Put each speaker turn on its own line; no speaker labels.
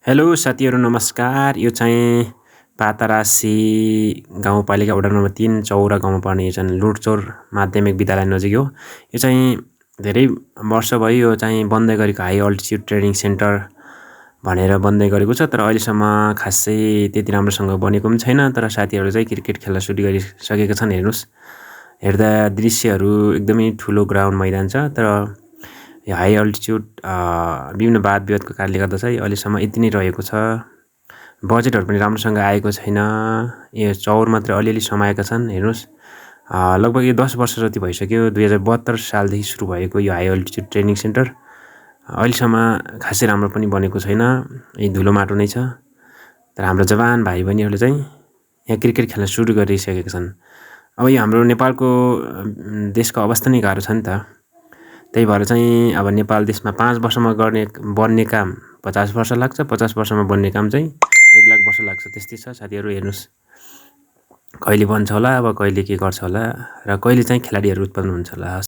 Hello साथीहरू नमस्कार। यो चाहिँ पातरासी गाउँपालिका वडा नम्बर 3 चौरा गाउँमा पर्ने यो चाहिँ लुटचौर माध्यमिक विद्यालय नजिक हो। यो चाहिँ धेरै वर्ष भयो यो चाहिँ बन्दै गरेको हाई अल्टिट्युड ट्रेनिङ सेन्टर भनेर बन्दै गरेको छ, तर अहिलेसम्म खासै त्यति राम्रोसँग बनेको पनि छैन। तर साथीहरू चाहिँ क्रिकेट खेल्न सुरु गरिसकेका छन्। हेर्नुहोस्, हेर्दा दृश्यहरू एकदमै ठुलो ग्राउन्ड मैदान छ, तर यो हाई अल्टिट्युड विभिन्न वाद विवादको कारणले गर्दा चाहिँ अहिलेसम्म यति नै रहेको छ। बजेटहरू पनि राम्रोसँग आएको छैन। यो चौर मात्र अलिअलि समाएका छन्। हेर्नुहोस्, लगभग यो 10 वर्ष जति भइसक्यो। 2072 सालदेखि सुरु भएको यो हाई अल्टिट्युड ट्रेनिङ सेन्टर अहिलेसम्म खासै राम्रो पनि बनेको छैन। यही धुलो माटो नै छ। तर हाम्रो जवान भाइ बहिनीहरूले चाहिँ यहाँ क्रिकेट खेल्न सुरु गरिसकेका छन्। अब यो हाम्रो नेपालको देशको अवस्था नै गाह्रो छ नि त। त्यही भएर चाहिँ अब नेपाल देशमा 5 वर्षमा बन्ने काम 50 वर्ष लाग्छ, 50 वर्षमा बन्ने काम चाहिँ 1 लाख वर्ष लाग्छ। त्यस्तै छ साथीहरू। हेर्नुहोस्, कहिले बन्छ होला, अब कहिले के गर्छ होला, र कहिले चाहिँ खेलाडीहरू उत्पन्न हुन्छ होला।